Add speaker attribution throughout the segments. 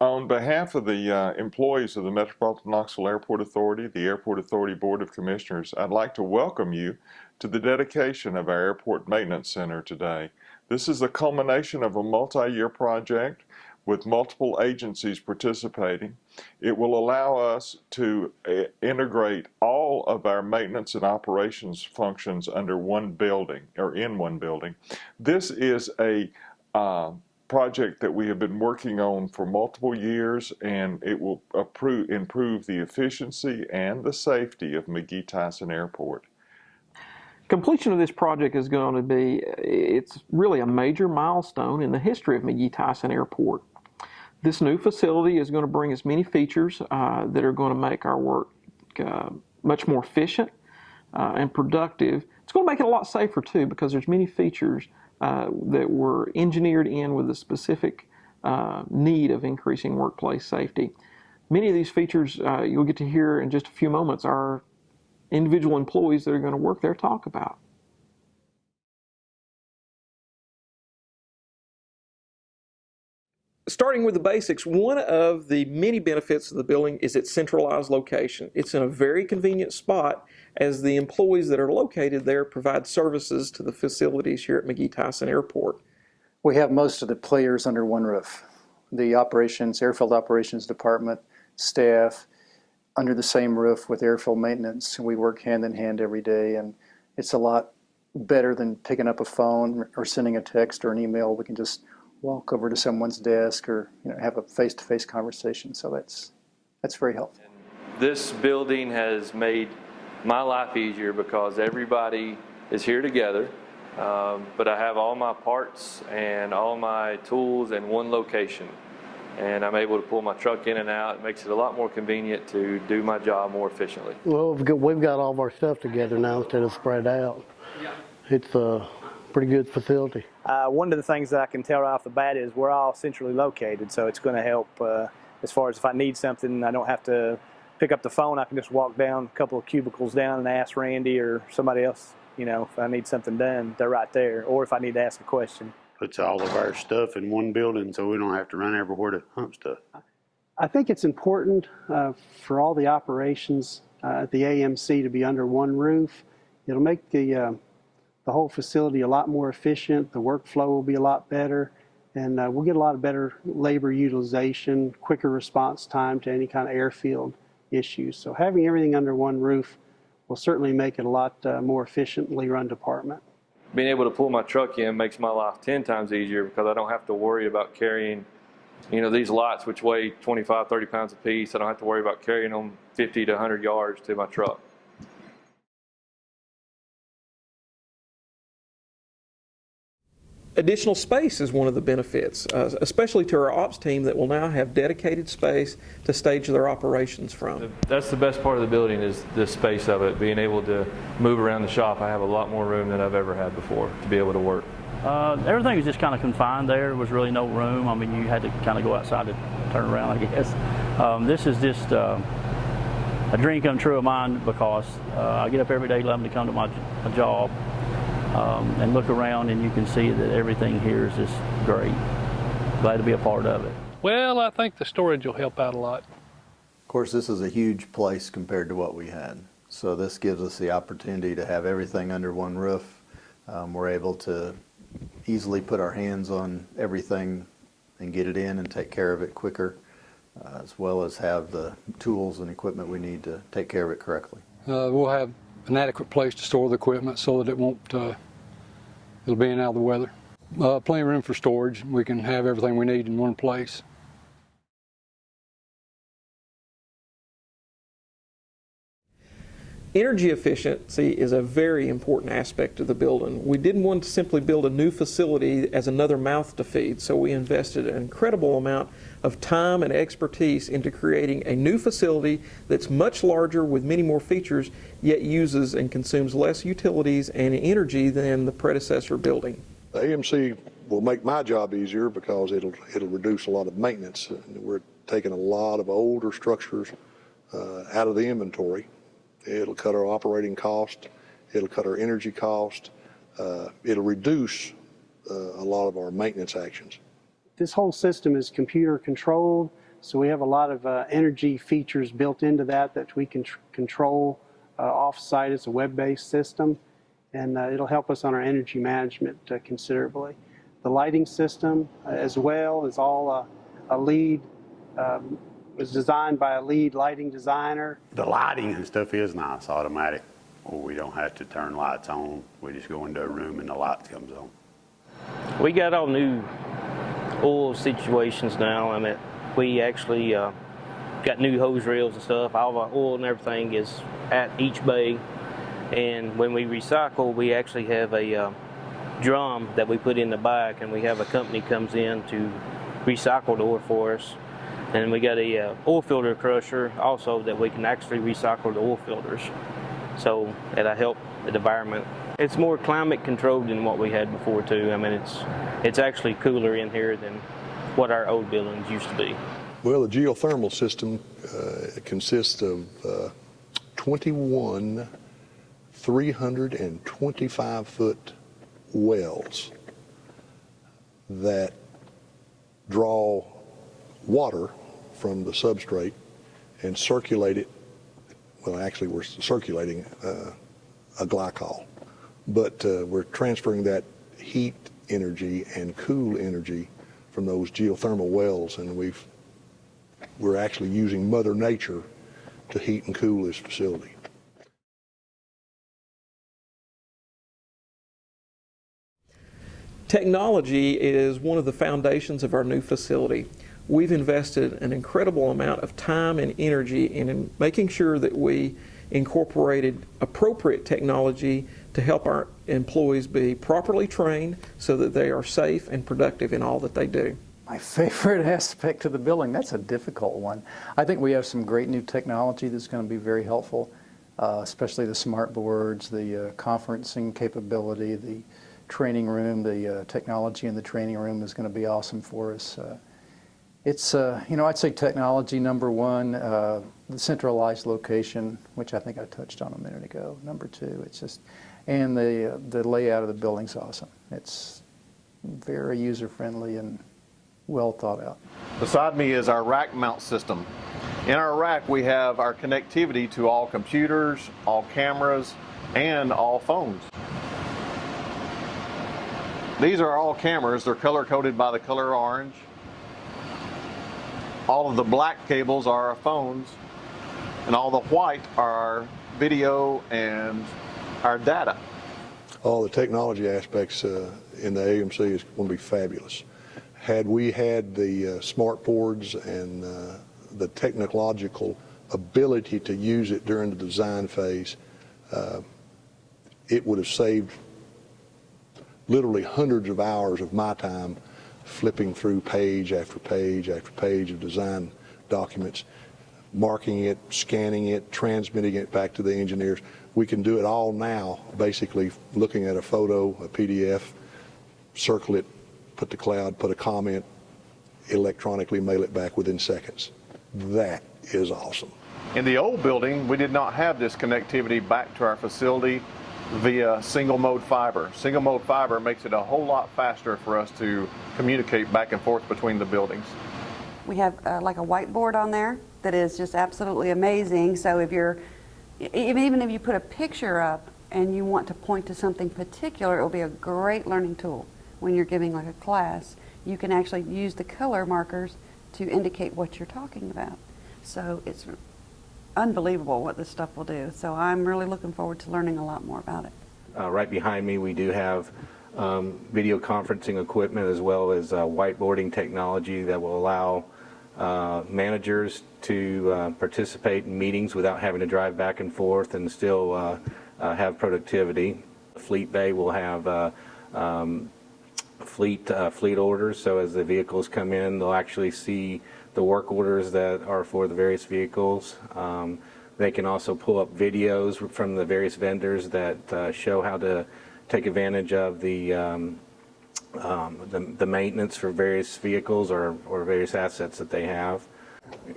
Speaker 1: On behalf of the employees of the Metropolitan Knoxville Airport Authority, the Airport Authority Board of Commissioners, I'd like to welcome you to the dedication of our Airport Maintenance Center today. This is the culmination of a multi-year project with multiple agencies participating. It will allow us to integrate all of our maintenance and operations functions under one building, or in one building. This is a project that we have been working on for multiple years, and it will improve the efficiency and the safety of McGee-Tyson Airport.
Speaker 2: Completion of this project is going to be, it's really a major milestone in the history of McGee-Tyson Airport. This new facility is going to bring us many features that are going to make our work much more efficient and productive. It's going to make it a lot safer too, because there's many features that were engineered in with the specific need of increasing workplace safety. Many of these features you'll get to hear in just a few moments our individual employees that are going to work there talk about. Starting with the basics, one of the many benefits of the building is its centralized location. It's in a very convenient spot, as the employees that are located there provide services to the facilities here at McGee-Tyson Airport.
Speaker 3: We have most of the players under one roof. The operations, airfield operations department, staff, under the same roof with airfield maintenance. We work hand in hand every day, and it's a lot better than picking up a phone or sending a text or an email. We can just walk over to someone's desk or have a face-to-face conversation. So that's very helpful.
Speaker 4: This building has made my life easier because everybody is here together, but I have all my parts and all my tools in one location, and I'm able to pull my truck in and out. It makes it a lot more convenient to do my job more efficiently.
Speaker 5: Well, we've got all of our stuff together now instead of spread out. Yeah. It's a pretty good facility.
Speaker 6: One of the things that I can tell right off the bat is we're all centrally located, so it's going to help as far as if I need something, I don't have to pick up the phone. I can just walk down a couple of cubicles down and ask Randy or somebody else, if I need something done, they're right there, or if I need to ask a question.
Speaker 7: Puts all of our stuff in one building so we don't have to run everywhere to hump stuff.
Speaker 8: I think it's important for all the operations at the AMC to be under one roof. It'll make the whole facility a lot more efficient. The workflow will be a lot better, and we'll get a lot of better labor utilization, quicker response time to any kind of airfield issues. So having everything under one roof will certainly make it a lot more efficiently run department.
Speaker 4: Being able to pull my truck in makes my life 10 times easier because I don't have to worry about carrying, these lots which weigh 25, 30 pounds apiece. I don't have to worry about carrying them 50 to 100 yards to my truck.
Speaker 2: Additional space is one of the benefits, especially to our ops team that will now have dedicated space to stage their operations from.
Speaker 4: That's the best part of the building, is the space of it. Being able to move around the shop, I have a lot more room than I've ever had before to be able to work.
Speaker 9: Everything was just kind of confined there. There was really no room. I mean, you had to kind of go outside to turn around, I guess. This is just a dream come true of mine because I get up every day loving to come to my job. And look around and you can see that everything here is just great. Glad to be a part of it.
Speaker 10: Well, I think the storage will help out a lot.
Speaker 11: Of course, this is a huge place compared to what we had. So this gives us the opportunity to have everything under one roof. We're able to easily put our hands on everything and get it in and take care of it quicker, as well as have the tools and equipment we need to take care of it correctly.
Speaker 10: We'll have an adequate place to store the equipment so that it won't, it'll be in out of the weather. Plenty of room for storage. We can have everything we need in one place.
Speaker 2: Energy efficiency is a very important aspect of the building. We didn't want to simply build a new facility as another mouth to feed, so we invested an incredible amount of time and expertise into creating a new facility that's much larger with many more features, yet uses and consumes less utilities and energy than the predecessor building.
Speaker 12: The AMC will make my job easier because it'll reduce a lot of maintenance. We're taking a lot of older structures out of the inventory. It'll cut our operating cost, it'll cut our energy cost, it'll reduce a lot of our maintenance actions.
Speaker 8: This whole system is computer controlled. So we have a lot of energy features built into that we can control off-site. It's a web-based system, and it'll help us on our energy management considerably. The lighting system as well is all a lead, was designed by a lead lighting designer.
Speaker 7: The lighting and stuff is nice, automatic. We don't have to turn lights on. We just go into a room and the light comes on.
Speaker 13: We got all new oil situations now. I mean, we actually got new hose reels and stuff. All of our oil and everything is at each bay. And when we recycle, we actually have a drum that we put in the back, and we have a company comes in to recycle the oil for us. And we got a oil filter crusher also that we can actually recycle the oil filters. So that'll help the environment. It's more climate controlled than what we had before too. I mean, it's actually cooler in here than what our old buildings used to be.
Speaker 12: Well, the geothermal system consists of 21 325-foot wells that draw water from the substrate and circulate it. Well, actually, we're circulating a glycol, but we're transferring that heat energy and cool energy from those geothermal wells, and we're actually using Mother Nature to heat and cool this facility.
Speaker 2: Technology is one of the foundations of our new facility. We've invested an incredible amount of time and energy in making sure that we incorporated appropriate technology to help our employees be properly trained so that they are safe and productive in all that they do.
Speaker 3: My favorite aspect of the building, that's a difficult one. I think we have some great new technology that's going to be very helpful, especially the smart boards, the conferencing capability, the training room, the technology in the training room is going to be awesome for us. It's, I'd say technology number one, the centralized location, which I think I touched on a minute ago. Number two, it's just, and the layout of the building's awesome. It's very user-friendly and well thought out.
Speaker 1: Beside me is our rack mount system. In our rack, we have our connectivity to all computers, all cameras, and all phones. These are all cameras. They're color-coded by the color orange. All of the black cables are our phones, and all the white are our video and our data.
Speaker 12: All the technology aspects in the AMC is going to be fabulous. Had we had the smart boards and the technological ability to use it during the design phase, it would have saved literally hundreds of hours of my time flipping through page after page after page of design documents, marking it, scanning it, transmitting it back to the engineers. We can do it all now, basically looking at a photo, a PDF, circle it, put the cloud, put a comment, electronically mail it back within seconds. That is awesome.
Speaker 1: In the old building, we did not have this connectivity back to our facility via single mode fiber. Single mode fiber makes it a whole lot faster for us to communicate back and forth between the buildings.
Speaker 14: We have like a whiteboard on there that is just absolutely amazing. So if you're, even if you put a picture up and you want to point to something particular, it will be a great learning tool. When you're giving like a class, you can actually use the color markers to indicate what you're talking about. So it's unbelievable what this stuff will do. So I'm really looking forward to learning a lot more about it.
Speaker 15: Right behind me we do have video conferencing equipment as well as whiteboarding technology that will allow managers to participate in meetings without having to drive back and forth and still have productivity. The fleet bay will have fleet orders, so as the vehicles come in they'll actually see the work orders that are for the various vehicles. They can also pull up videos from the various vendors that show how to take advantage of the maintenance for various vehicles or various assets that they have.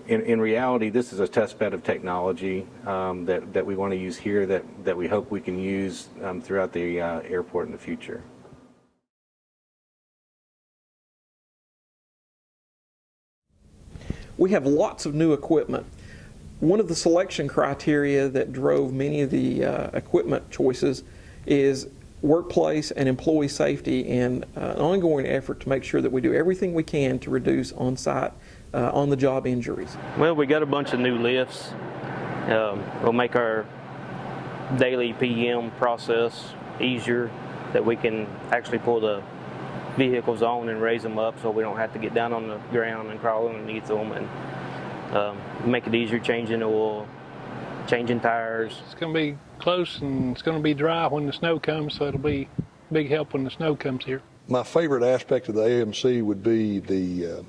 Speaker 15: In reality, this is a test bed of technology that we want to use here that we hope we can use throughout the airport in the future.
Speaker 2: we have lots of new equipment. One of the selection criteria that drove many of the equipment choices is workplace and employee safety, and an ongoing effort to make sure that we do everything we can to reduce on-site, on-the-job injuries.
Speaker 13: Well, we got a bunch of new lifts. We'll make our daily PM process easier, that we can actually pull the vehicles on and raise them up so we don't have to get down on the ground and crawl underneath them, and make it easier changing oil, changing tires.
Speaker 10: It's going to be close and it's going to be dry when the snow comes, so it'll be a big help when the snow comes here.
Speaker 12: My favorite aspect of the AMC would be the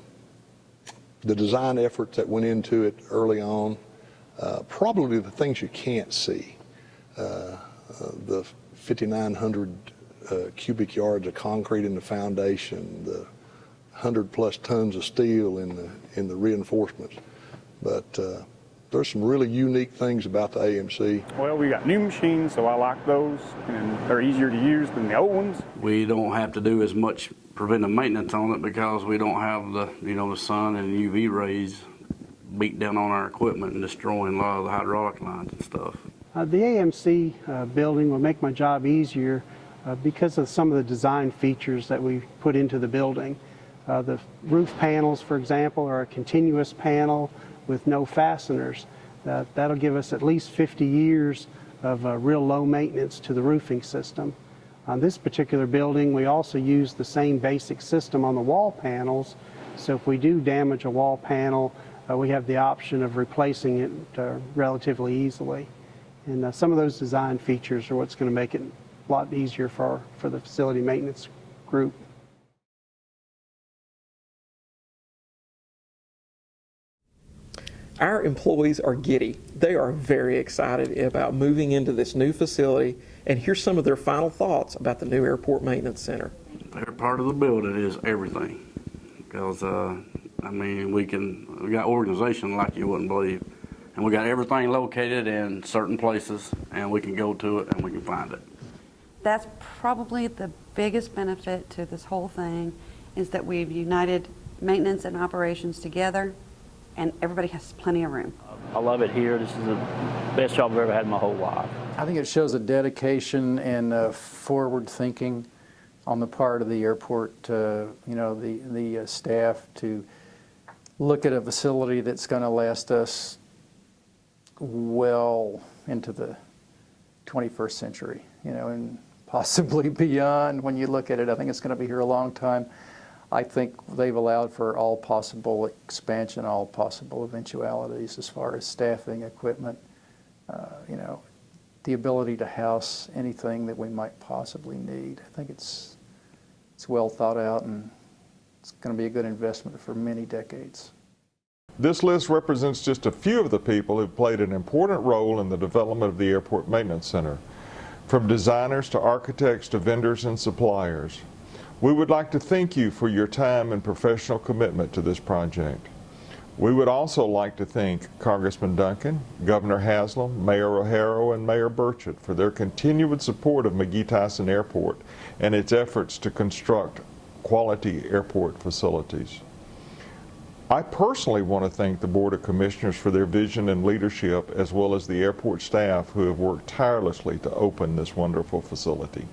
Speaker 12: design effort that went into it early on. Probably the things you can't see. The 5,900 cubic yards of concrete in the foundation, the 100+ tons of steel in the reinforcements. But there's some really unique things about the AMC.
Speaker 16: Well, we got new machines, so I like those, and they're easier to use than the old ones.
Speaker 17: We don't have to do as much preventive maintenance on it because we don't have the sun and UV rays beat down on our equipment and destroying a lot of the hydraulic lines and stuff.
Speaker 8: The AMC building will make my job easier because of some of the design features that we put into the building. The roof panels, for example, are a continuous panel with no fasteners. That'll give us at least 50 years of real low maintenance to the roofing system. On this particular building, we also use the same basic system on the wall panels, so if we do damage a wall panel, we have the option of replacing it relatively easily. And some of those design features are what's going to make it a lot easier for the facility maintenance group.
Speaker 2: Our employees are giddy. They are very excited about moving into this new facility, and here's some of their final thoughts about the new Airport Maintenance Center.
Speaker 17: Their part of the building is everything, because I mean, we got organization like you wouldn't believe, and we got everything located in certain places, and we can go to it and we can find it.
Speaker 14: That's probably the biggest benefit to this whole thing, is that we've united maintenance and operations together, and everybody has plenty of room.
Speaker 9: I love it here. This is the best job I've ever had in my whole life.
Speaker 3: I think it shows a dedication and forward thinking on the part of the airport, the staff, to look at a facility that's going to last us well into the 21st century, and possibly beyond. When you look at it, I think it's going to be here a long time. I think they've allowed for all possible expansion, all possible eventualities as far as staffing, equipment, the ability to house anything that we might possibly need. I think it's well thought out, and it's going to be a good investment for many decades.
Speaker 1: This list represents just a few of the people who've played an important role in the development of the Airport Maintenance Center, from designers to architects to vendors and suppliers. We would like to thank you for your time and professional commitment to this project. We would also like to thank Congressman Duncan, Governor Haslam, Mayor O'Hara, and Mayor Burchett for their continued support of McGee-Tyson Airport and its efforts to construct quality airport facilities. I personally want to thank the Board of Commissioners for their vision and leadership, as well as the airport staff who have worked tirelessly to open this wonderful facility.